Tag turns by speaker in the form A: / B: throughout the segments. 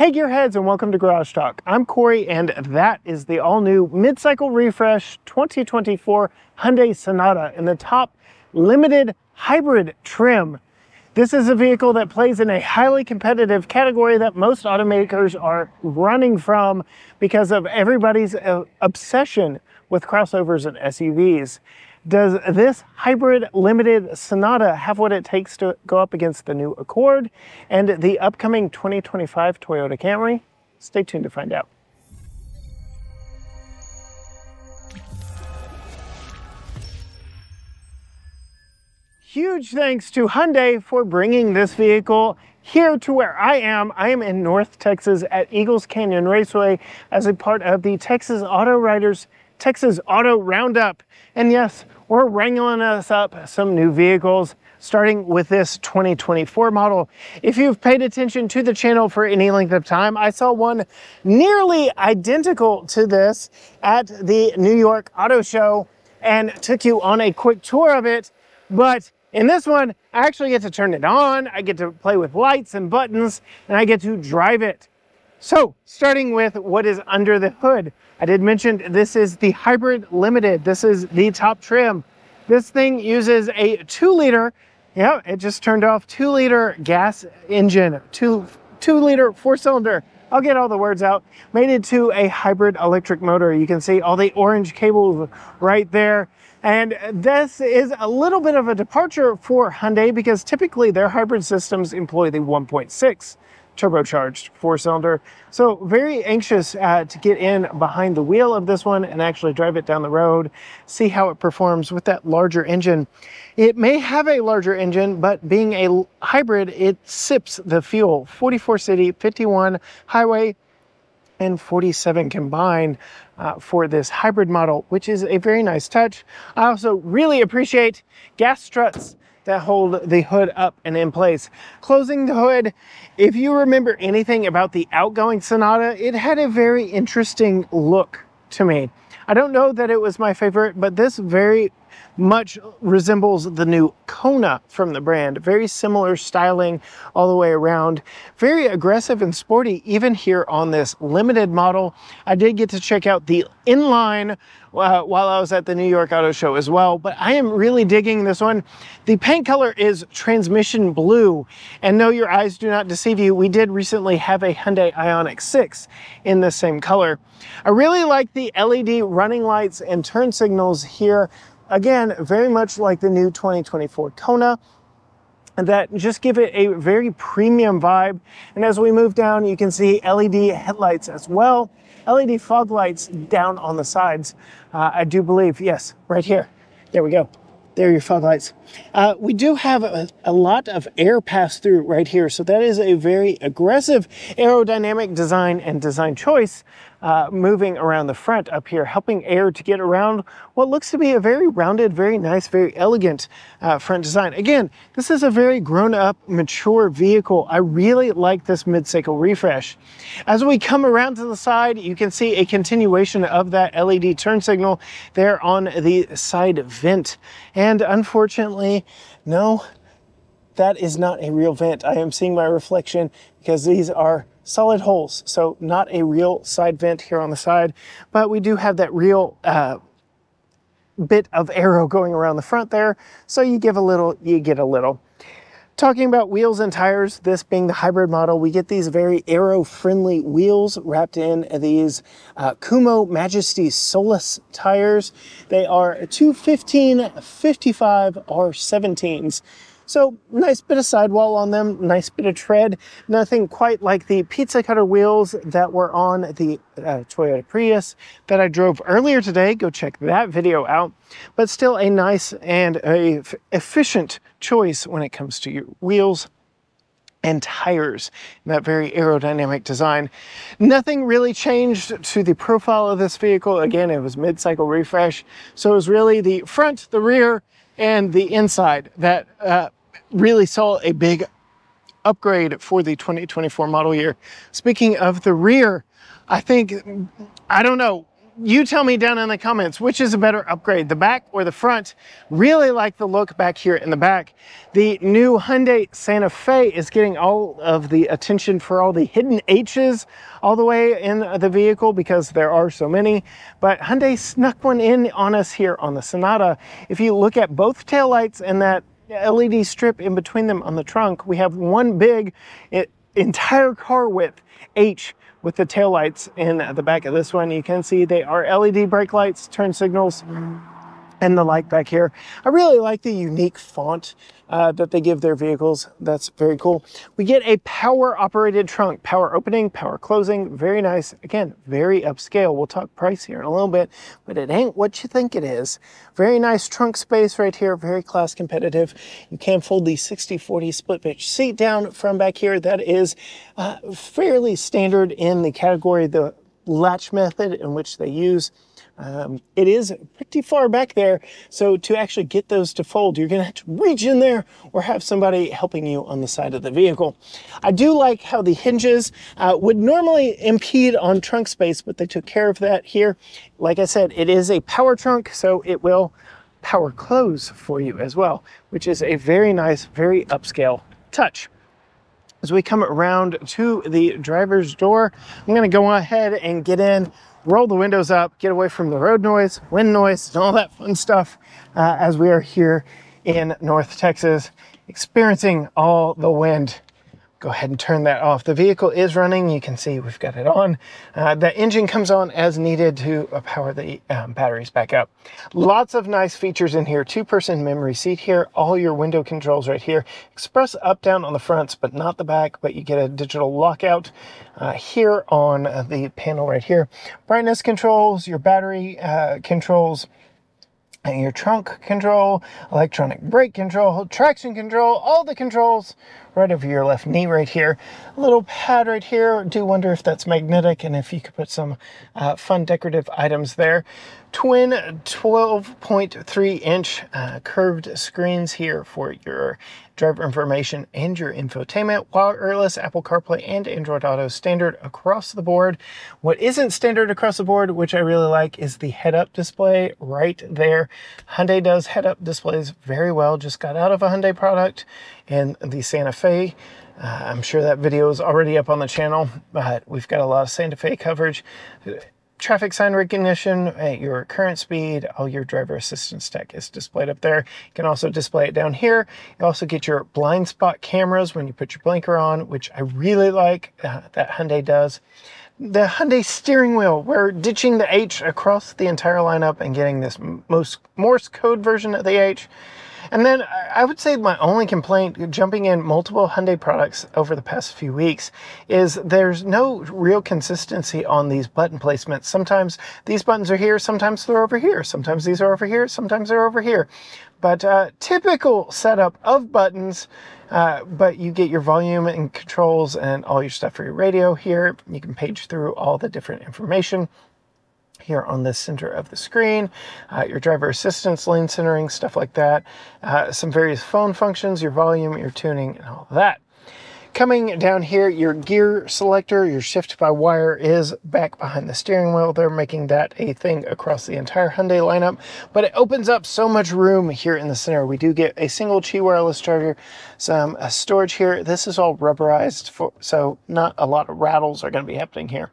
A: Hey Gearheads, and welcome to Garage Talk. I'm Corey, and that is the all-new mid-cycle refresh 2024 Hyundai Sonata in the top limited hybrid trim. This is a vehicle that plays in a highly competitive category that most automakers are running from because of everybody's obsession with crossovers and SUVs. Does this hybrid limited Sonata have what it takes to go up against the new Accord and the upcoming 2025 Toyota Camry? Stay tuned to find out. Huge thanks to Hyundai for bringing this vehicle here to where I am. I am in North Texas at Eagles Canyon Raceway as a part of the Texas Auto Riders Texas Auto Roundup. And yes, we're wrangling us up some new vehicles, starting with this 2024 model. If you've paid attention to the channel for any length of time, I saw one nearly identical to this at the New York Auto Show and took you on a quick tour of it. But in this one, I actually get to turn it on, I get to play with lights and buttons, and I get to drive it. So, starting with what is under the hood. I did mention this is the Hybrid Limited. This is the top trim. This thing uses a 2-liter, yeah, it just turned off, 2-liter gas engine, 2-liter 4-cylinder. I'll get all the words out. Made it to a hybrid electric motor. You can see all the orange cables right there. And this is a little bit of a departure for Hyundai because typically their hybrid systems employ the 1.6 turbocharged 4-cylinder. So very anxious to get in behind the wheel of this one and actually drive it down the road, see how it performs with that larger engine. It may have a larger engine, but being a hybrid, it sips the fuel. 44 city, 51 highway, and 47 combined for this hybrid model, which is a very nice touch. I also really appreciate gas struts that hold the hood up and in place. Closing the hood, if you remember anything about the outgoing Sonata, it had a very interesting look to me. I don't know that it was my favorite, but this very much resembles the new Kona from the brand. Very similar styling all the way around. Very aggressive and sporty even here on this limited model. I did get to check out the inline while I was at the New York Auto Show as well, but I am really digging this one. The paint color is transmission blue, and no, your eyes do not deceive you. We did recently have a Hyundai Ioniq 6 in the same color. I really like the LED running lights and turn signals here. Again, very much like the new 2024 Kona, that just give it a very premium vibe. And as we move down, you can see LED headlights as well. LED fog lights down on the sides. I do believe, yes, right here. There we go. There are your fog lights. We do have a lot of air pass through right here. So that is a very aggressive aerodynamic design and design choice moving around the front up here, helping air to get around what looks to be a very rounded, very nice, very elegant front design. Again, this is a very grown-up, mature vehicle. I really like this mid-cycle refresh. As we come around to the side, you can see a continuation of that LED turn signal there on the side vent. And unfortunately, no, that is not a real vent. I am seeing my reflection because these are solid holes, so not a real side vent here on the side, but we do have that real bit of aero going around the front there, so you give a little, you get a little. Talking about wheels and tires, this being the hybrid model, we get these very aero-friendly wheels wrapped in these Kumho Majesty Solus tires. They are 215, 55 R17s. So nice bit of sidewall on them, nice bit of tread. Nothing quite like the pizza cutter wheels that were on the Toyota Prius that I drove earlier today. Go check that video out. But still a nice and efficient choice when it comes to your wheels and tires in that very aerodynamic design. Nothing really changed to the profile of this vehicle. Again, it was mid-cycle refresh. So it was really the front, the rear, and the inside that really saw a big upgrade for the 2024 model year. Speaking of the rear, I think, I don't know, you tell me down in the comments, which is a better upgrade, the back or the front? Really like the look back here in the back. The new Hyundai Santa Fe is getting all of the attention for all the hidden H's all the way in the vehicle because there are so many. But Hyundai snuck one in on us here on the Sonata. If you look at both taillights and that LED strip in between them on the trunk, we have one big entire car width H with the taillights in the back of this one. You can see they are LED brake lights, turn signals, and the light back here. I really like the unique font that they give their vehicles. That's very cool. We get a power operated trunk, power opening, power closing, very nice. Again, very upscale. We'll talk price here in a little bit, but it ain't what you think it is. Very nice trunk space right here, very class competitive. You can fold the 60/40 split pitch seat down from back here. That is fairly standard in the category, the latch method in which they use. It is pretty far back there, so to actually get those to fold, you're going to have to reach in there or have somebody helping you on the side of the vehicle. I do like how the hinges would normally impede on trunk space, but they took care of that here. Like I said, it is a power trunk, so it will power close for you as well, which is a very nice, very upscale touch. As we come around to the driver's door, I'm going to go ahead and get in, roll the windows up, get away from the road noise, wind noise, and all that fun stuff as we are here in North Texas, experiencing all the wind. Go ahead and turn that off. The vehicle is running. You can see we've got it on. The engine comes on as needed to power the batteries back up. Lots of nice features in here. Two-person memory seat here. All your window controls right here. Express up-down on the fronts, but not the back, but you get a digital lockout here on the panel right here. Brightness controls, your battery controls, and your trunk control, electronic brake control, traction control, all the controls right over your left knee right here. A little pad right here. I do wonder if that's magnetic and if you could put some fun decorative items there. Twin 12.3-inch curved screens here for your driver information and your infotainment. Wireless Apple CarPlay and Android Auto standard across the board. What isn't standard across the board, which I really like, is the head-up display right there. Hyundai does head-up displays very well. Just got out of a Hyundai product in the Santa Fe. I'm sure that video is already up on the channel, but we've got a lot of Santa Fe coverage. Traffic sign recognition, at your current speed, all your driver assistance tech is displayed up there. You can also display it down here. You also get your blind spot cameras when you put your blinker on, which I really like that Hyundai does. The Hyundai steering wheel, we're ditching the H across the entire lineup and getting this Morse code version of the H. And then I would say my only complaint, jumping in multiple Hyundai products over the past few weeks, is there's no real consistency on these button placements. Sometimes these buttons are here, sometimes they're over here, sometimes these are over here, sometimes they're over here. But typical setup of buttons, but you get your volume and controls and all your stuff for your radio here. You can page through all the different information here on the center of the screen, your driver assistance, lane centering, stuff like that, some various phone functions, your volume, your tuning, and all of that. Coming down here, your gear selector, your shift by wire is back behind the steering wheel. They're making that a thing across the entire Hyundai lineup, but it opens up so much room here in the center. We do get a single Qi wireless charger, some storage here. This is all rubberized, so not a lot of rattles are going to be happening here.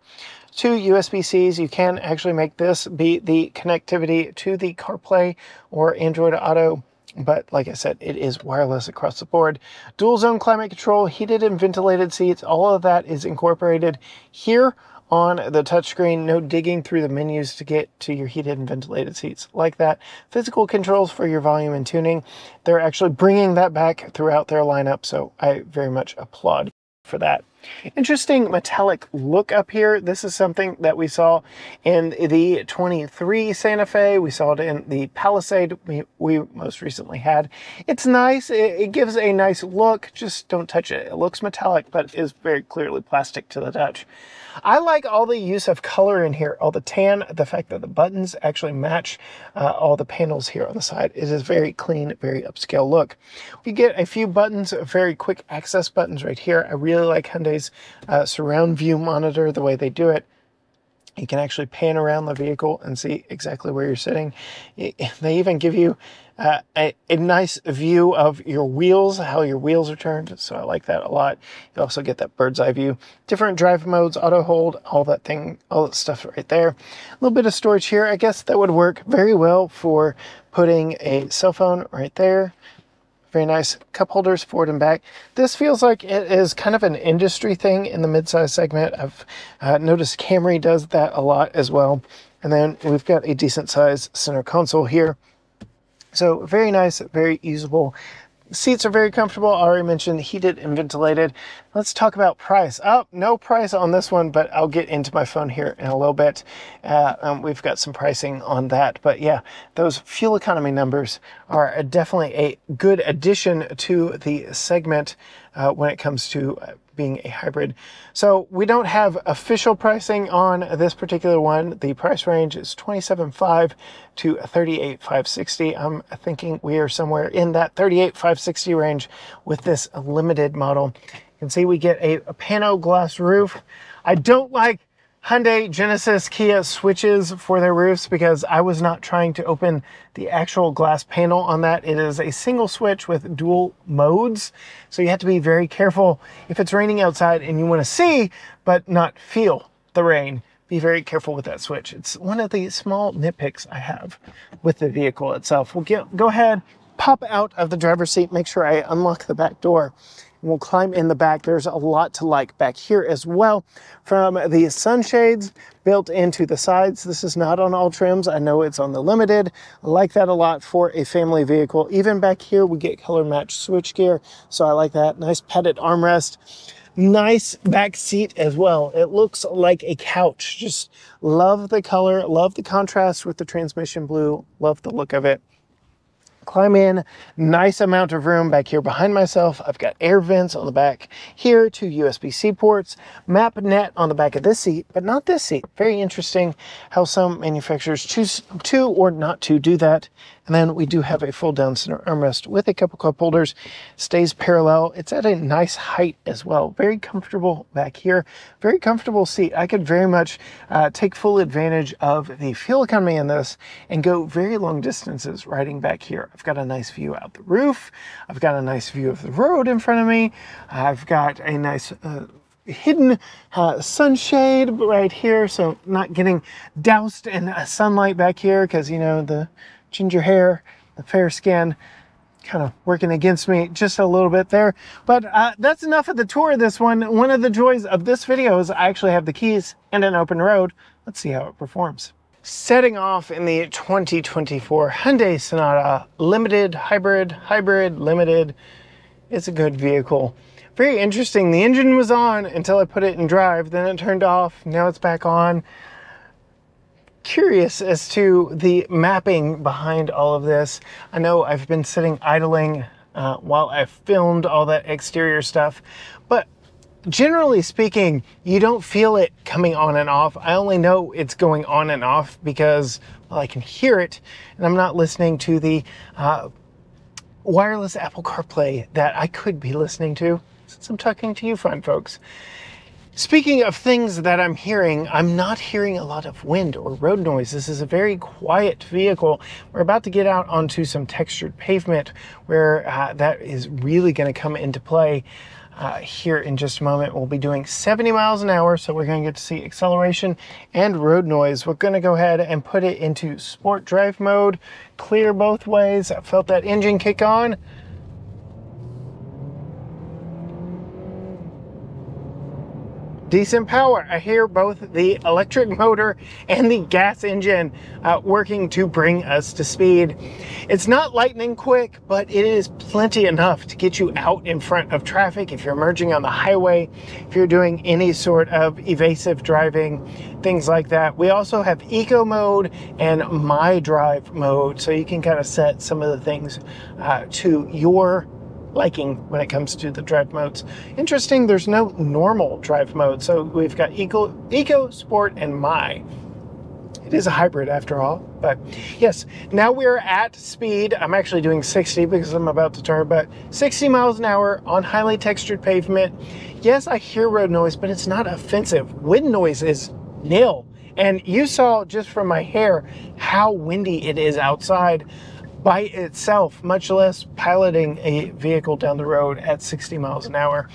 A: Two USB-Cs. You can actually make this be the connectivity to the CarPlay or Android Auto, but like I said, it is wireless across the board. Dual zone climate control, heated and ventilated seats, all of that is incorporated here on the touchscreen. No digging through the menus to get to your heated and ventilated seats like that. Physical controls for your volume and tuning. They're actually bringing that back throughout their lineup, so I very much applaud for that. Interesting metallic look up here. This is something that we saw in the 23 Santa Fe. We saw it in the Palisade we most recently had. It's nice. It gives a nice look. Just don't touch it. It looks metallic, but is very clearly plastic to the touch. I like all the use of color in here, all the tan, the fact that the buttons actually match all the panels here on the side. It is very clean, very upscale look. We get a few buttons, very quick access buttons right here. I really like Hyundai's surround view monitor, the way they do it. You can actually pan around the vehicle and see exactly where you're sitting. They even give you a nice view of your wheels, how your wheels are turned. So I like that a lot. You also get that bird's eye view. Different drive modes, auto hold, all that stuff right there. A little bit of storage here. I guess that would work very well for putting a cell phone right there. Very nice cup holders forward and back. This feels like it is kind of an industry thing in the midsize segment. I've noticed Camry does that a lot as well. And then we've got a decent size center console here. So very nice, very usable. Seats are very comfortable. I already mentioned heated and ventilated. Let's talk about price. Oh, no price on this one, but I'll get into my phone here in a little bit. We've got some pricing on that. But yeah, those fuel economy numbers are definitely a good addition to the segment when it comes to being a hybrid. So we don't have official pricing on this particular one. The price range is $27,500 to $38,560. I'm thinking we are somewhere in that $38,560 range with this limited model. You can see we get a pano glass roof. I don't like Hyundai, Genesis, Kia switches for their roofs because I was not trying to open the actual glass panel on that. It is a single switch with dual modes. So you have to be very careful if it's raining outside and you want to see but not feel the rain. Be very careful with that switch. It's one of the small nitpicks I have with the vehicle itself. We'll go ahead, pop out of the driver's seat, make sure I unlock the back door. We'll climb in the back. There's a lot to like back here as well. From the sunshades built into the sides. This is not on all trims. I know it's on the limited. I like that a lot for a family vehicle. Even back here, we get color match switchgear. So I like that. Nice padded armrest. Nice back seat as well. It looks like a couch. Just love the color, love the contrast with the transmission blue. Love the look of it. Climb in, nice amount of room back here behind myself. I've got air vents on the back here, 2 USB-C ports, map net on the back of this seat, but not this seat. Very interesting how some manufacturers choose to or not to do that. And then we do have a full down center armrest with a couple cup holders. Stays parallel. It's at a nice height as well. Very comfortable back here. Very comfortable seat. I could very much take full advantage of the fuel economy in this and go very long distances riding back here. I've got a nice view out the roof. I've got a nice view of the road in front of me. I've got a nice hidden sunshade right here, so not getting doused in sunlight back here because, you know, the ginger hair, the fair skin kind of working against me just a little bit there. But that's enough of the tour of this one. One of the joys of this video is I actually have the keys and an open road. Let's see how it performs. Setting off in the 2024 Hyundai Sonata Limited, Hybrid, Limited. It's a good vehicle. Very interesting. The engine was on until I put it in drive, then it turned off. Now it's back on. Curious as to the mapping behind all of this. I know I've been sitting idling while I filmed all that exterior stuff, but generally speaking, you don't feel it coming on and off. I only know it's going on and off because, well, I can hear it, and I'm not listening to the wireless Apple CarPlay that I could be listening to since I'm talking to you fine folks. Speaking of things that I'm hearing, I'm not hearing a lot of wind or road noise. This is a very quiet vehicle. We're about to get out onto some textured pavement where that is really going to come into play. Here in just a moment. We'll be doing 70 miles an hour, so we're going to get to see acceleration and road noise. We're going to go ahead and put it into sport drive mode, clear both ways. I felt that engine kick on. Decent power. I hear both the electric motor and the gas engine working to bring us to speed. It's not lightning quick, but it is plenty enough to get you out in front of traffic if you're merging on the highway, if you're doing any sort of evasive driving, things like that. We also have eco mode and my drive mode, so you can kind of set some of the things to your liking when it comes to the drive modes. Interesting, there's no normal drive mode, so we've got eco, sport, and my. It is a hybrid after all, but yes, now we're at speed. I'm actually doing 60 because I'm about to turn, but 60 miles an hour on highly textured pavement. Yes, I hear road noise, but it's not offensive. Wind noise is nil And you saw just from my hair how windy it is outside by itself, much less piloting a vehicle down the road at 60 miles an hour.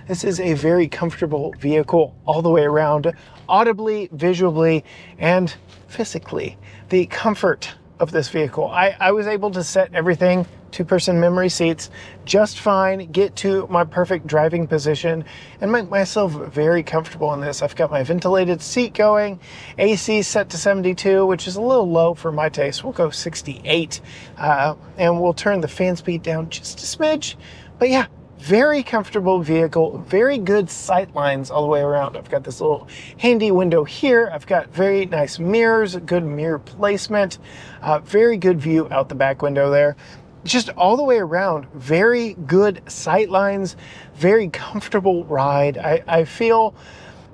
A: This is a very comfortable vehicle all the way around, audibly, visually, and physically. The comfort of this vehicle. I was able to set everything, two-person memory seats, just fine, get to my perfect driving position, and make myself very comfortable in this. I've got my ventilated seat going, AC set to 72, which is a little low for my taste. We'll go 68, and we'll turn the fan speed down just a smidge. But yeah, very comfortable vehicle, very good sight lines all the way around. I've got this little handy window here. I've got very nice mirrors, good mirror placement, very good view out the back window there. Just all the way around, very good sight lines, very comfortable ride. I feel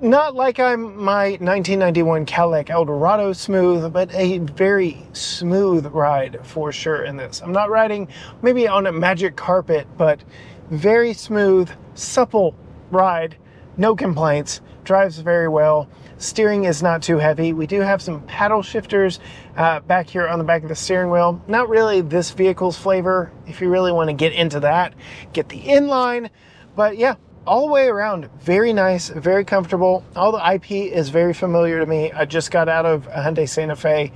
A: not like I'm my 1991 Cadillac Eldorado smooth, but a very smooth ride for sure in this. I'm not riding maybe on a magic carpet, but very smooth, supple ride, no complaints, drives very well. Steering is not too heavy. We do have some paddle shifters back here on the back of the steering wheel. Not really this vehicle's flavor. If you really want to get into that, get the inline. But yeah, all the way around, very nice, very comfortable. All the IP is very familiar to me. I just got out of a Hyundai Santa Fe.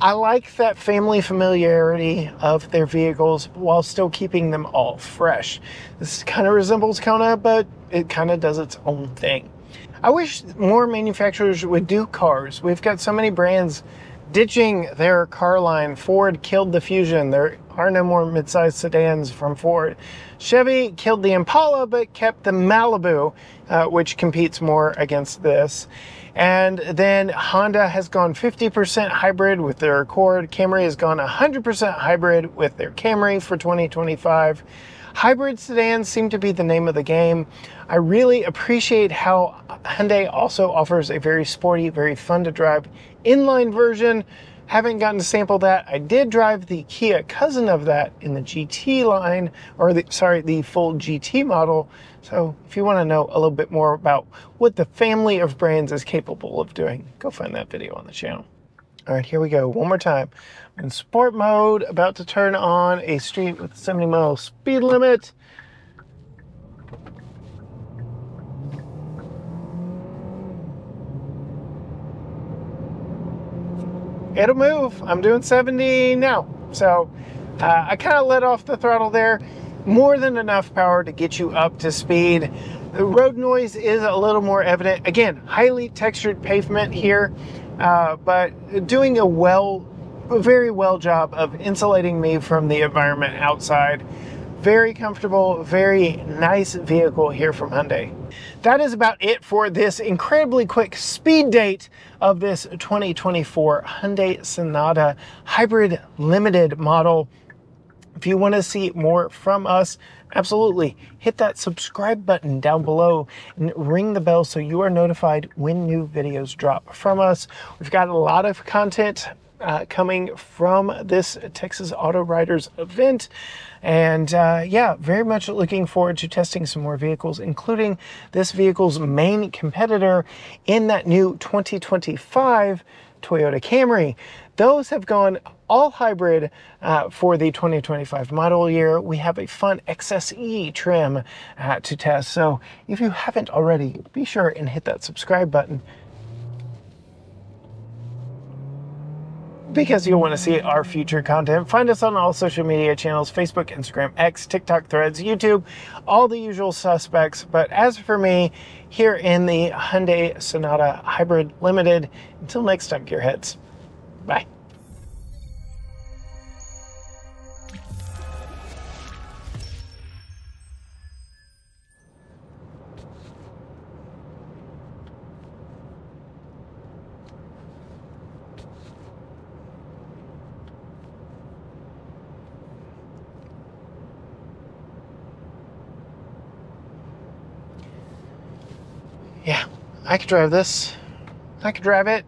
A: I like that family familiarity of their vehicles while still keeping them all fresh. This kind of resembles Kona, but it kind of does its own thing. I wish more manufacturers would do cars. We've got so many brands ditching their car line. Ford killed the Fusion. There are no more mid-sized sedans from Ford. Chevy killed the Impala, but kept the Malibu, which competes more against this. And then Honda has gone 50% hybrid with their Accord. Camry has gone 100% hybrid with their Camry for 2025. Hybrid sedans seem to be the name of the game. I really appreciate how Hyundai also offers a very sporty, very fun to drive inline version. Haven't gotten to sample that. I did drive the Kia cousin of that in the GT line, or the full GT model. So if you want to know a little bit more about what the family of brands is capable of doing, go find that video on the channel. All right, here we go. One more time. I'm in sport mode, about to turn on a street with 70 mile speed limit. It'll move. I'm doing 70 now. So I kind of let off the throttle there. More than enough power to get you up to speed. The road noise is a little more evident. Again, highly textured pavement here, but doing a very well job of insulating me from the environment outside. Very comfortable, very nice vehicle here from Hyundai. That is about it for this incredibly quick speed date of this 2024 Hyundai Sonata Hybrid Limited model. If you want to see more from us, absolutely hit that subscribe button down below and ring the bell so you are notified when new videos drop from us. We've got a lot of content coming from this Texas Auto Riders event. And yeah, very much looking forward to testing some more vehicles, including this vehicle's main competitor in that new 2025 Toyota Camry. Those have gone all hybrid for the 2025 model year. We have a fun XSE trim to test. So if you haven't already, be sure and hit that subscribe button, because you'll want to see our future content. Find us on all social media channels: Facebook, Instagram, X, TikTok, Threads, YouTube, all the usual suspects. But as for me, here in the Hyundai Sonata Hybrid Limited, until next time, gearheads, bye. Yeah, I could drive this. I could drive it.